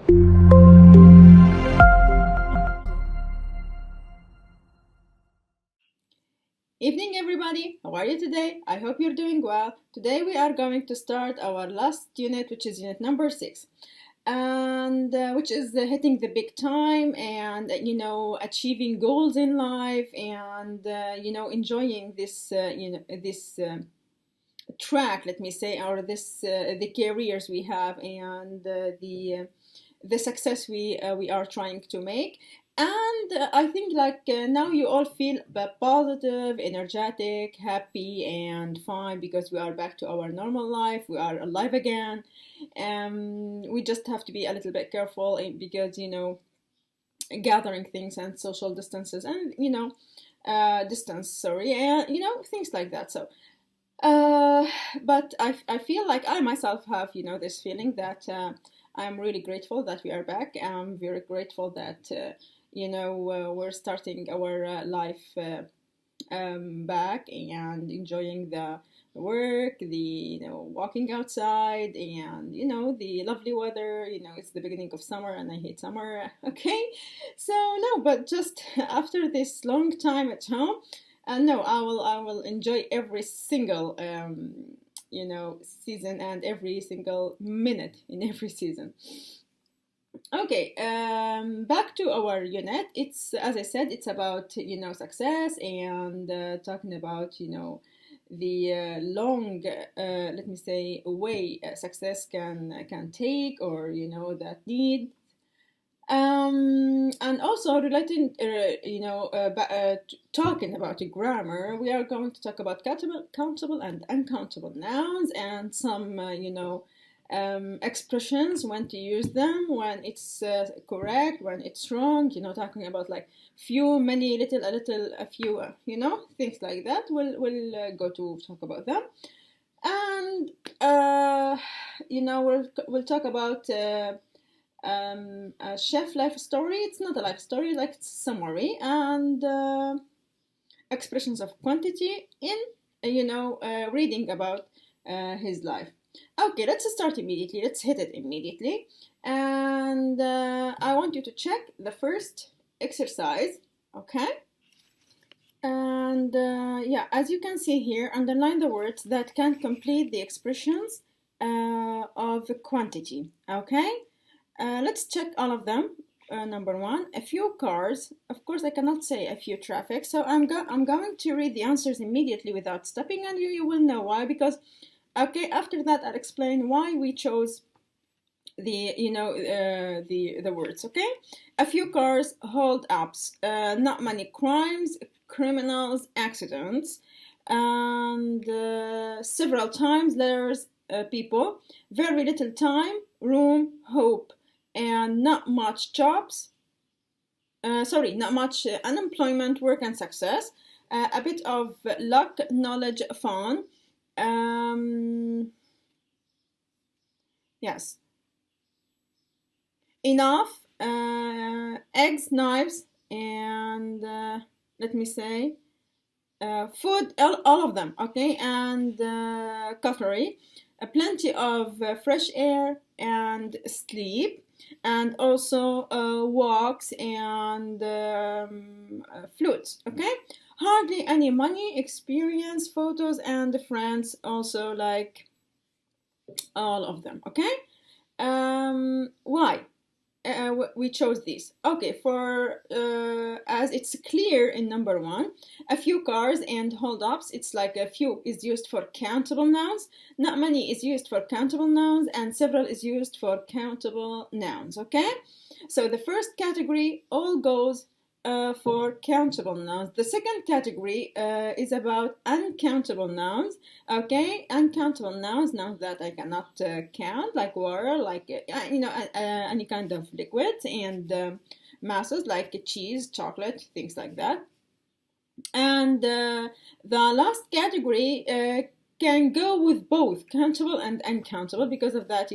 Evening everybody, how are you today? I hope you're doing well. Today we are going to start our last unit, which is unit number 6, and which is hitting the big time and achieving goals in life and enjoying this this track, let me say, or this the careers we have and the success we are trying to make. And I think now you all feel positive, energetic, happy, and fine because we are back to our normal life. We are alive again. We just have to be a little bit careful because gathering things and social distances and distance. Sorry, and things like that. So. But I feel like I myself have this feeling that I'm really grateful that we are back. I'm very grateful that we're starting our life back and enjoying the work, the walking outside, and the lovely weather. It's the beginning of summer, and I hate summer. Okay, so no, but just after this long time at home. No, I will enjoy every single season and every single minute in every season. Okay, back to our unit. It's, as I said, it's about success and talking about the long let me say way success can take, or that need. And also relating, talking about the grammar, we are going to talk about countable and uncountable nouns and some, expressions, when to use them, when it's correct, when it's wrong, talking about like few, many, little, a little, a few, things like that. We'll go to talk about them. And, we'll talk about a chef life story. It's not a life story, like it's summary, and expressions of quantity in reading about his life. Okay, let's start immediately. Let's hit it immediately, and I want you to check the first exercise. Okay, and yeah, as you can see here, underline the words that can complete the expressions of quantity. Okay. Let's check all of them. Number 1, a few cars. Of course, I cannot say a few traffic, so I'm going to read the answers immediately without stopping, and you will know why. Because, okay, after that I'll explain why we chose the the words. Okay, a few cars, hold ups, not many crimes, criminals, accidents, and several times, letters, people, very little time, room, hope, and not much jobs, not much unemployment, work and success, a bit of luck, knowledge, fun, yes, enough, eggs, knives, and let me say, food, all of them, okay, and cutlery, plenty of fresh air and sleep, and also walks and flutes. Okay, hardly any money, experience, photos, and friends, also like all of them. Okay, why we chose this? Okay, for as it's clear in number 1, a few cars and hold-ups, it's like a few is used for countable nouns, not many is used for countable nouns, and several is used for countable nouns. Okay, so the first category all goes for countable nouns. The second category is about uncountable nouns. Okay, uncountable nouns that I cannot count, like water, like any kind of liquids, and masses like cheese, chocolate, things like that. And the last category can go with both countable and uncountable. Because of that,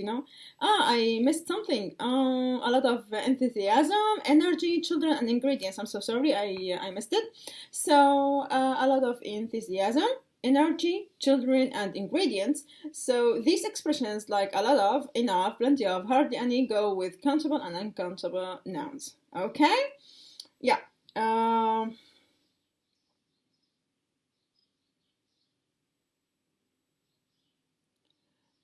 I missed something. A lot of enthusiasm, energy, children, and ingredients. I'm so sorry, I missed it. So a lot of enthusiasm, energy, children, and ingredients. So these expressions like a lot of, enough, plenty of, hardly any go with countable and uncountable nouns. Okay? Yeah.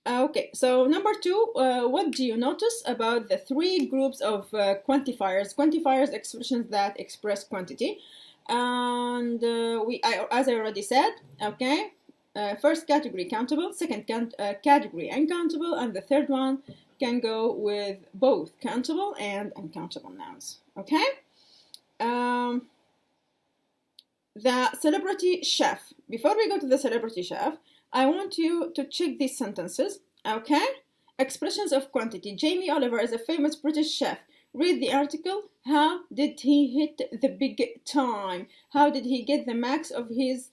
Okay, so number 2, what do you notice about the 3 groups of quantifiers? Quantifiers, expressions that express quantity. And as I already said, okay, first category countable, second category uncountable, and the third one can go with both countable and uncountable nouns. Okay? The celebrity chef. Before we go to the celebrity chef, I want you to check these sentences, okay? Expressions of quantity. Jamie Oliver is a famous British chef. Read the article. How did he hit the big time? How did he get the max of his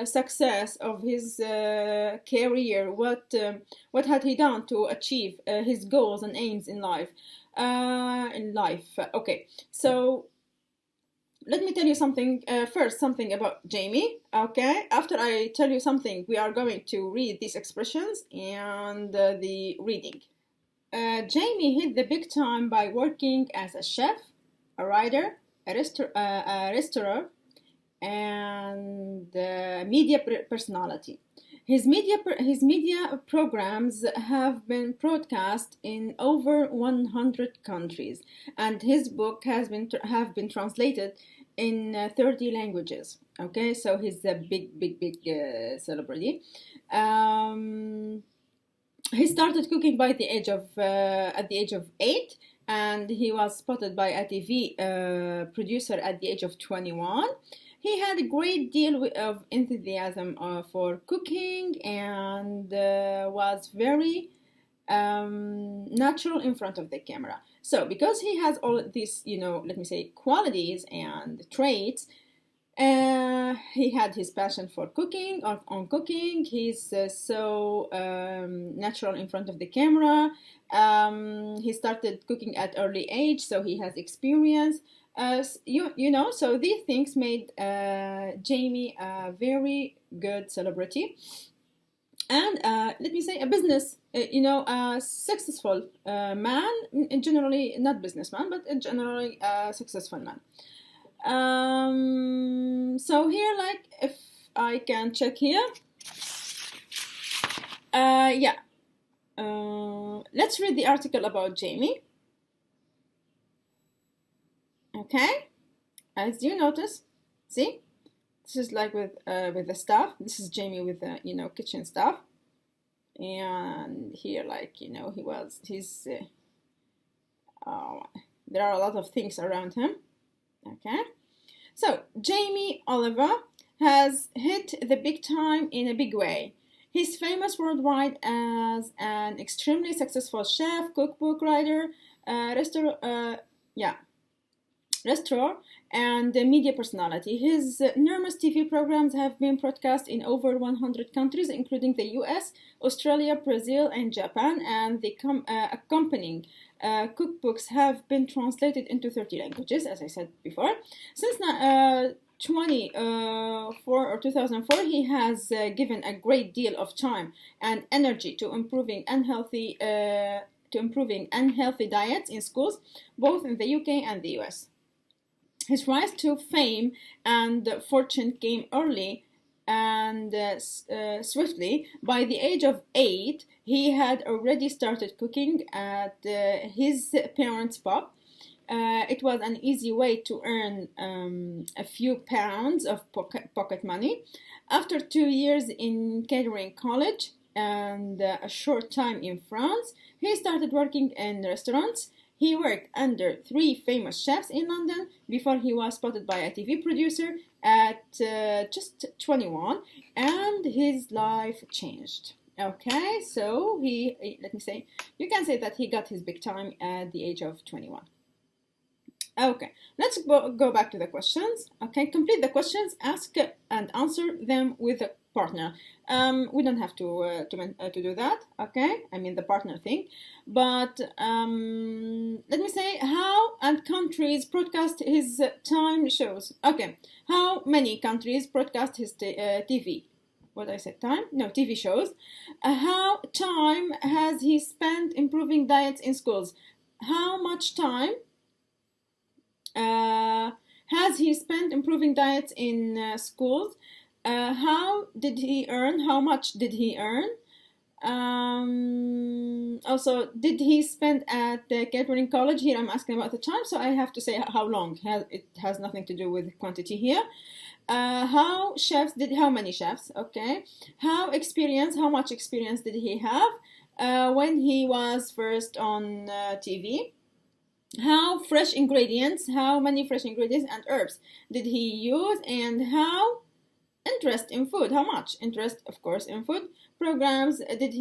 success, of his career? What had he done to achieve his goals and aims in life? Okay, so let me tell you something, first something about Jamie, okay? After I tell you something, we are going to read these expressions and the reading. Jamie hit the big time by working as a chef, a writer, a restaurateur, and media personality. His media programs have been broadcast in over 100 countries, and his book have been translated in 30 languages. Okay, so he's a big celebrity. He started cooking by the age of at the age of 8, and he was spotted by a TV producer at the age of 21. He had a great deal of enthusiasm for cooking and was very natural in front of the camera. So because he has all these, let me say, qualities and traits, he had his passion for cooking, on cooking. He's so natural in front of the camera. He started cooking at early age, so he has experience. So these things made Jamie a very good celebrity. And let me say, a business, a successful man, generally not businessman, but generally a successful man. So here, like, if I can check here, let's read the article about Jamie. Okay, as you notice, see, this is like with the stuff. This is Jamie with the kitchen stuff, and here, like, there are a lot of things around him. Okay, so Jamie Oliver has hit the big time in a big way. He's famous worldwide as an extremely successful chef, cookbook writer, restaurateur, and media personality. His numerous TV programs have been broadcast in over 100 countries, including the US, Australia, Brazil, and Japan, and the accompanying cookbooks have been translated into 30 languages, as I said before. Since 2004, he has given a great deal of time and energy to improving unhealthy diets in schools, both in the UK and the US. His rise to fame and fortune came early and swiftly. By the age of 8, he had already started cooking at his parents' pub. It was an easy way to earn a few pounds of pocket money. After 2 years in catering college and a short time in France, he started working in restaurants. He worked under 3 famous chefs in London before he was spotted by a TV producer at just 21, and his life changed. Okay, so let me say, you can say that he got his big time at the age of 21. Okay, let's go back to the questions. Okay, complete the questions, ask and answer them with a partner. We don't have to do that, okay? I mean the partner thing. But let me say, how and countries broadcast his time shows. Okay, how many countries broadcast his TV what I said, time? No, TV shows. How time has he spent improving diets in schools? How much time has he spent improving diets in schools? How did he earn? How much did he earn? Also, did he spend at the catering college? Here I'm asking about the time, so I have to say how long. It has nothing to do with quantity here. How many chefs? Okay. How much experience did he have when he was first on TV? How many fresh ingredients and herbs did he use? And how interest in food? How much interest, of course, in food programs did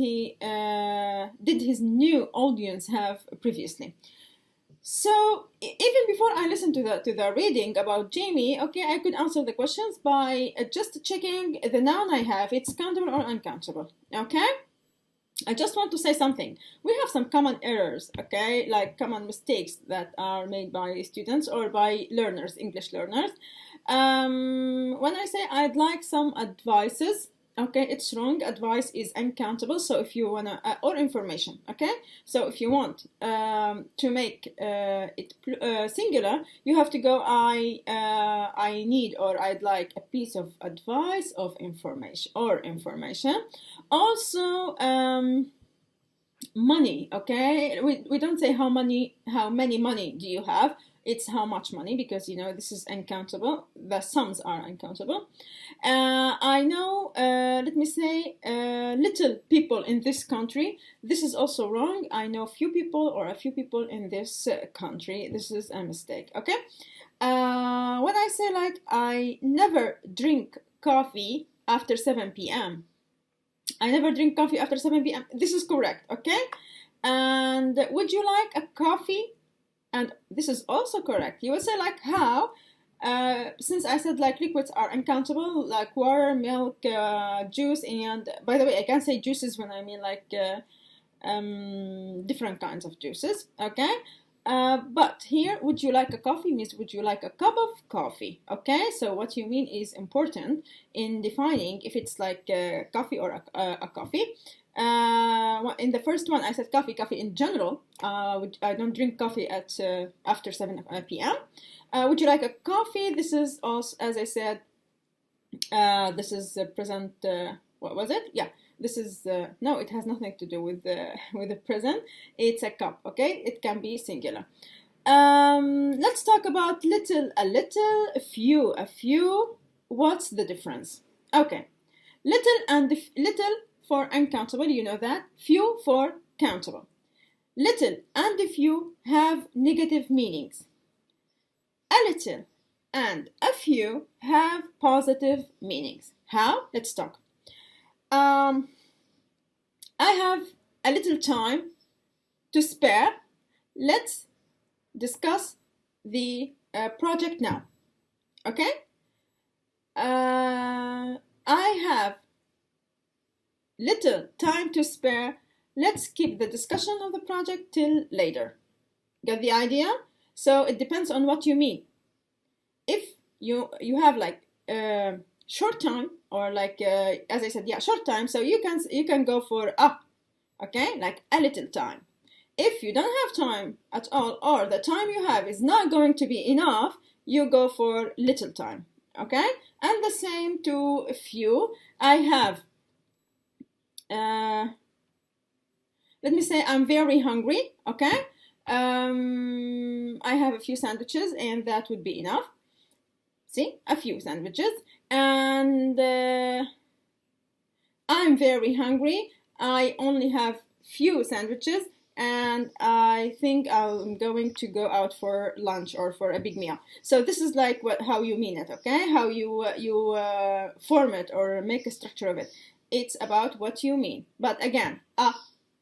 his new audience have previously? So even before I listen to the reading about Jamie, okay, I could answer the questions by just checking the noun I have. It's countable or uncountable. Okay. I just want to say something. We have some common errors, okay, like common mistakes that are made by students or by learners, English learners. When I say I'd like some advices, okay, it's wrong. Advice is uncountable. So if you wanna, or information, okay. So if you want to make it singular, you have to go I need or I'd like a piece of advice of information or information. Also, money, okay. We don't say how many money do you have. It's how much money, because you know this is uncountable. The sums are uncountable. I know, let me say, little people in this country. This is also wrong. I know few people or a few people in this country. This is a mistake, okay? When I say like, I never drink coffee after 7 p.m. I never drink coffee after 7 p.m. This is correct, okay? And would you like a coffee? And this is also correct. You will say like how, since I said like liquids are uncountable, like water, milk, juice, and by the way, I can say juices when I mean like different kinds of juices, okay? But here, would you like a coffee means would you like a cup of coffee, okay? So what you mean is important in defining if it's like coffee or a coffee. In the first one, I said coffee in general. I don't drink coffee at after 7 p.m. Would you like a coffee? This is also, as I said, this is present. What was it? Yeah, this is no. It has nothing to do with the present. It's a cup. Okay, it can be singular. Let's talk about little, a little, a few. What's the difference? Okay, little and little for uncountable, you know that. Few for countable. Little and few have negative meanings. A little and a few have positive meanings. How? Let's talk. I have a little time to spare. Let's discuss the project now. Okay? I have little time to spare. Let's keep the discussion of the project till later. Get the idea? So it depends on what you mean. If you have like short time, or like as I said, yeah, short time, so you can go for okay, like a little time. If you don't have time at all, or the time you have is not going to be enough, you go for little time. Okay? And the same to few. I have let me say I'm very hungry, okay? I have a few sandwiches and that would be enough. See, a few sandwiches. And I'm very hungry. I only have few sandwiches and I think I'm going to go out for lunch or for a big meal. So this is like how you mean it, okay? How you form it or make a structure of it. It's about what you mean. But again, a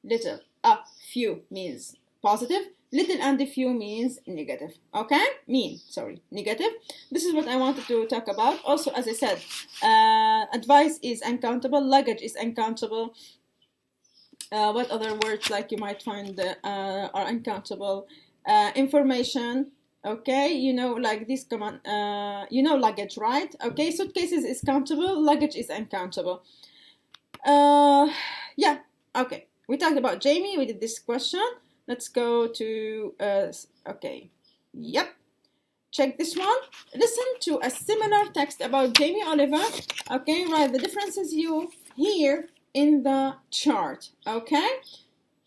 little, a few means positive. Little and a few means negative. Okay? Negative. This is what I wanted to talk about. Also, as I said, advice is uncountable. Luggage is uncountable. What other words like you might find are uncountable? Information Okay, you know, like this command, you know, luggage, right? Okay, suitcases is countable, luggage is uncountable. Yeah, okay. We talked about Jamie, we did this question. Let's go to, okay, yep. Check this one. Listen to a similar text about Jamie Oliver. Okay, write the differences you hear in the chart. Okay,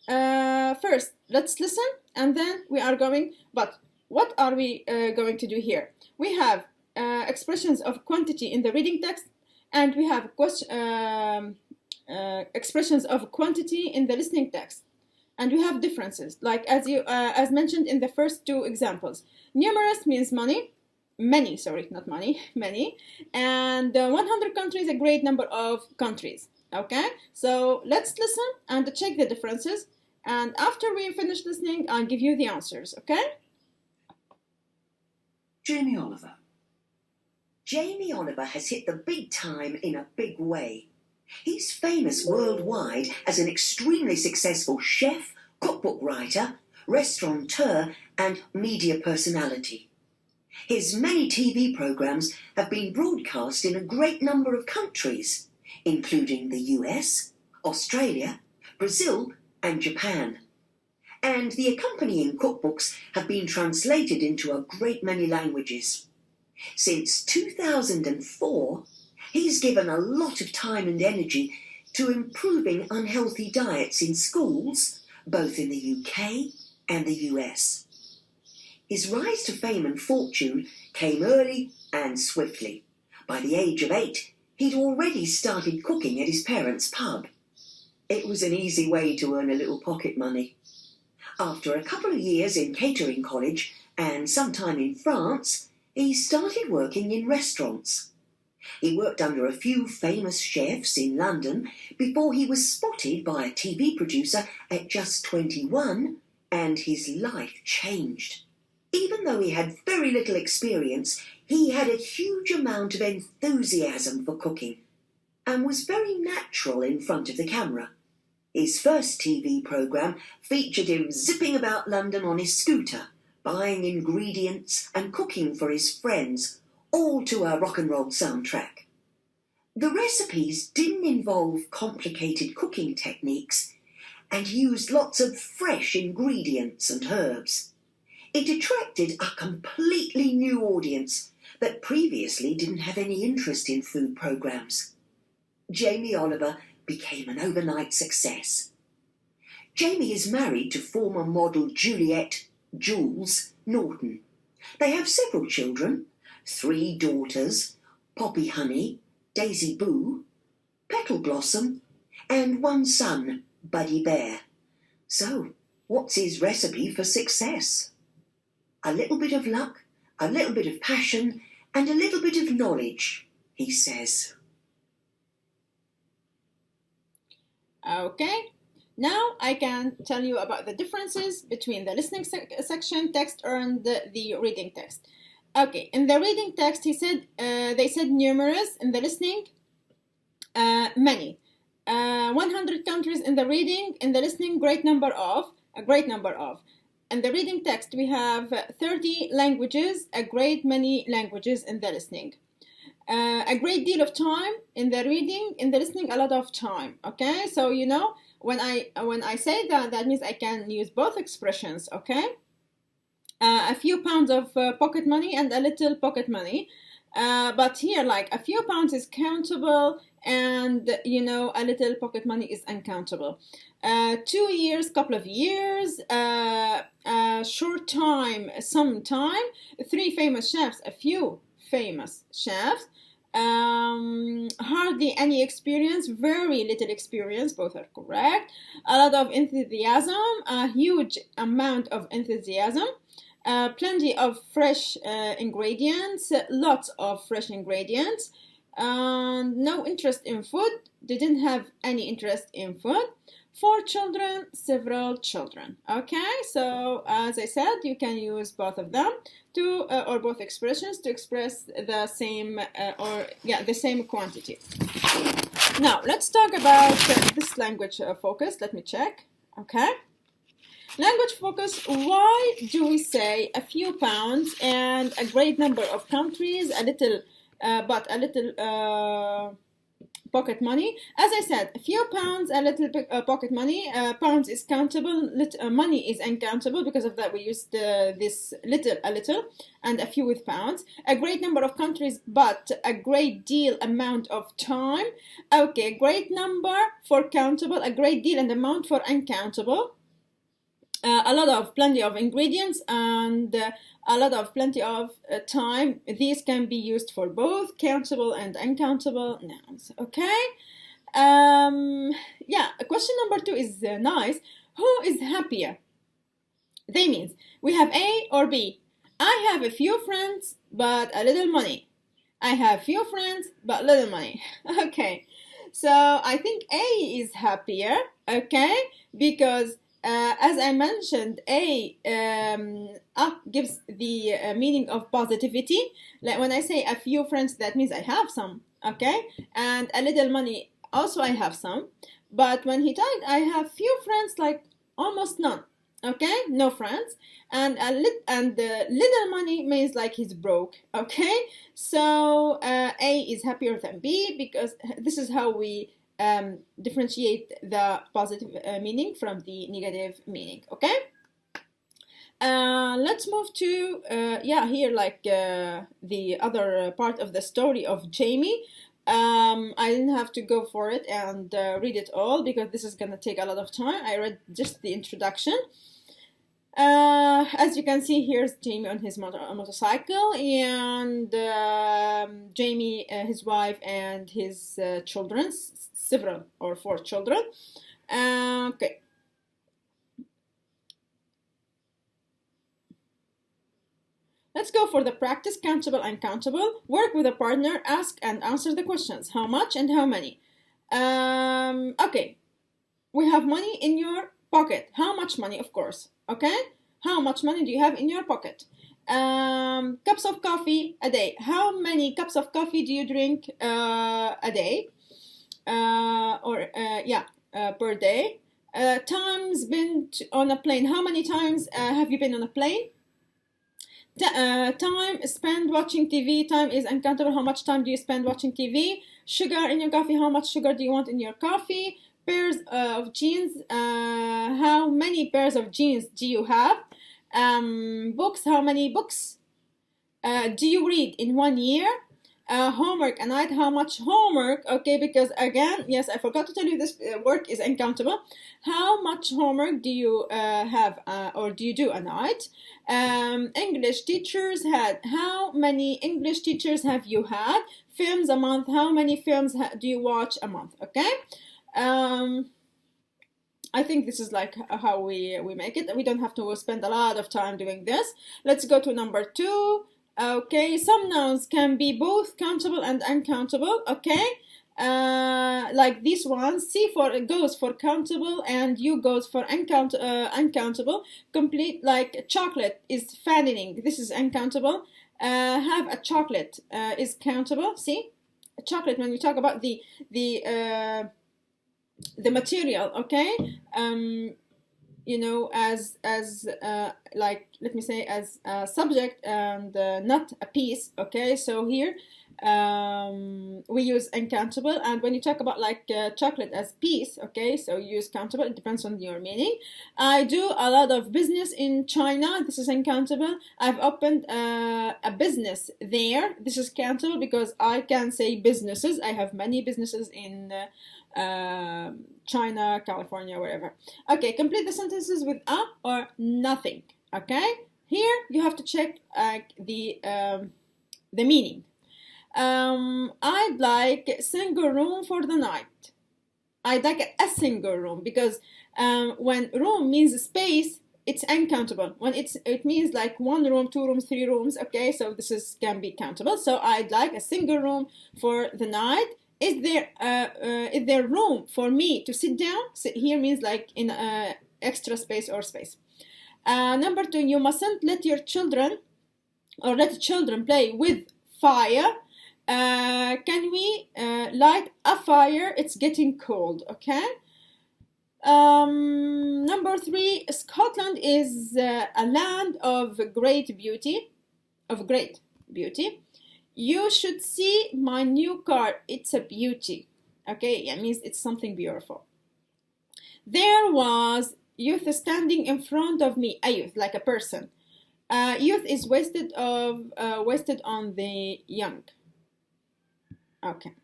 first, let's listen, and then we are going, but what are we going to do here? We have expressions of quantity in the reading text, and we have expressions of quantity in the listening text, and we have differences, like as mentioned in the first two examples. Numerous means many, not money, many, and 100 countries, a great number of countries. Okay, so let's listen and check the differences, and after we finish listening, I'll give you the answers. Okay? Jamie Oliver. Jamie Oliver has hit the big time in a big way. He's famous worldwide as an extremely successful chef, cookbook writer, restaurateur, and media personality. His many TV programs have been broadcast in a great number of countries, including the US, Australia, Brazil, and Japan. And the accompanying cookbooks have been translated into a great many languages. Since 2004, he's given a lot of time and energy to improving unhealthy diets in schools, both in the UK and the US. His rise to fame and fortune came early and swiftly. By the age of 8, he'd already started cooking at his parents' pub. It was an easy way to earn a little pocket money. After a couple of years in catering college and some time in France, he started working in restaurants. He worked under a few famous chefs in London before he was spotted by a TV producer at just 21, and his life changed. Even though he had very little experience, he had a huge amount of enthusiasm for cooking and was very natural in front of the camera. His first TV programme featured him zipping about London on his scooter, buying ingredients and cooking for his friends, all to a rock and roll soundtrack. The recipes didn't involve complicated cooking techniques and used lots of fresh ingredients and herbs. It attracted a completely new audience that previously didn't have any interest in food programmes. Jamie Oliver became an overnight success. Jamie is married to former model Jules Norton. They have several children, 3 daughters, Poppy Honey, Daisy Boo, Petal Blossom, and 1 son, Buddy Bear. So, what's his recipe for success? A little bit of luck, a little bit of passion, and a little bit of knowledge, he says. Okay, now I can tell you about the differences between the listening section text and the reading text. Okay, in the reading text, they said numerous. In the listening, many. 100 countries in the reading. In the listening, a great number of. In the reading text, we have 30 languages, a great many languages in the listening. A great deal of time in the reading, in the listening, a lot of time. Okay, so you know, when I say that, that means I can use both expressions. Okay, a few pounds of pocket money and a little pocket money, but here, like, a few pounds is countable, and you know, a little pocket money is uncountable. 2 years, couple of years, short time, some time. 3 famous chefs, a few famous chefs. Hardly any experience, very little experience, both are correct. A lot of enthusiasm, a huge amount of enthusiasm. Plenty of fresh ingredients, lots of fresh ingredients. No interest in food, didn't have any interest in food. 4 children, several children. Okay, so as I said, you can use both of them or both expressions to express the same the same quantity. Now let's talk about this language focus. Let me check. Okay, Language focus. Why do we say a few pounds and a great number of countries, a little, but a little pocket money? As I said, a few pounds, a little pocket money. Pounds is countable, money is uncountable. Because of that, we used this little, a little, and a few with pounds. A great number of countries, but a great deal amount of time. Okay, great number for countable, a great deal and amount for uncountable. A lot of, plenty of ingredients, and a lot of, plenty of time. These can be used for both countable and uncountable nouns. Okay. Yeah. Question number 2 is nice. Who is happier? They means we have A or B. I have a few friends, but a little money. I have few friends, but little money. Okay. So I think A is happier. Okay, because as I mentioned, A gives the meaning of positivity. Like when I say a few friends, that means I have some, okay? And a little money, also I have some. But when he typed, I have few friends, like almost none, okay? No friends. And little money means like he's broke, okay? So A is happier than B, because this is how we differentiate the positive meaning from the negative meaning. Okay, let's move to here, like the other part of the story of Jamie. I didn't have to go for it and read it all, because this is gonna take a lot of time. I read just the introduction. As you can see, here's Jamie on his motorcycle, and Jamie, his wife, and his children, several or 4 children. Okay. Let's go for the practice. Countable, uncountable. Work with a partner. Ask and answer the questions. How much and how many? Okay. We have money in your pocket. How much money? Of course. Okay. How much money do you have in your pocket? Cups of coffee a day. How many cups of coffee do you drink a day? Per day. Times been on a plane. How many times have you been on a plane? Time spent watching TV. Time is uncountable. How much time do you spend watching TV? Sugar in your coffee. How much sugar do you want in your coffee? Pairs of jeans. How many pairs of jeans do you have? Books. How many books do you read in 1 year? Homework a night. How much homework? Okay, because again, yes, I forgot to tell you, this work is uncountable. How much homework do you have or do you do a night? English teachers had. How many English teachers have you had? Films a month. How many films do you watch a month? Okay. I think this is like how we make it. We don't have to spend a lot of time doing this. Let's go to number 2. Okay, some nouns can be both countable and uncountable. Okay, like this one. C goes for countable, and U goes for uncountable. Complete, like chocolate is fattening. This is uncountable. Have a chocolate is countable. See, a chocolate, when we talk about the material. Okay, you know, as like, let me say, as a subject and not a piece. Okay, so here we use uncountable, and when you talk about like chocolate as piece, okay, so you use countable. It depends on your meaning. I do a lot of business in China. This is uncountable. I've opened a business there. This is countable, because I can say businesses. I have many businesses in China, California, wherever. Okay, complete the sentences with a or nothing. Okay, here you have to check the meaning. I'd like a single room for the night. I'd like a single room, because when room means space, it's uncountable. When it means like 1 room, 2 rooms, 3 rooms. Okay, so this can be countable. So I'd like a single room for the night. Is there room for me to sit down? Sit here means like in extra space or space. Number 2, you mustn't let your children or let children play with fire. Can we light a fire? It's getting cold. Okay. Number 3, Scotland is a land of great beauty. You should see my new car. It's a beauty. Okay, it means it's something beautiful. There was youth standing in front of me. A youth, like a person. Youth is wasted on the young. Okay.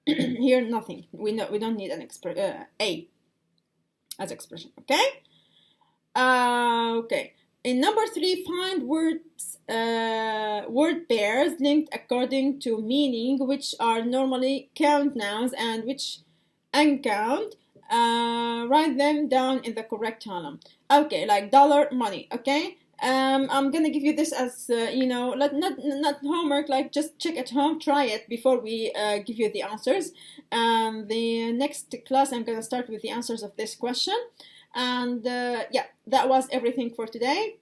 Here nothing. We don't need an a as expression. Okay. Okay. In number 3, find words, word pairs linked according to meaning, which are normally count nouns and which uncount. Write them down in the correct column. Okay, like dollar, money. Okay. I'm gonna give you this as not homework. Like just check at home, try it before we give you the answers. The next class, I'm gonna start with the answers of this question. And yeah, that was everything for today.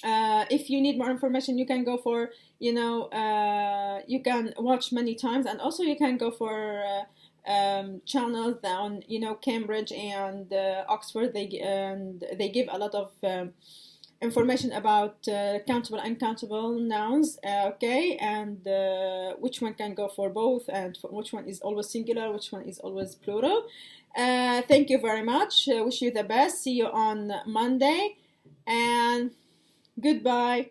If you need more information, you can go for you can watch many times, and also you can go for channels on Cambridge and Oxford. They give a lot of information about countable and uncountable nouns, okay, and which one can go for both, and which one is always singular, which one is always plural. Thank you very much. Wish you the best. See you on Monday, and goodbye.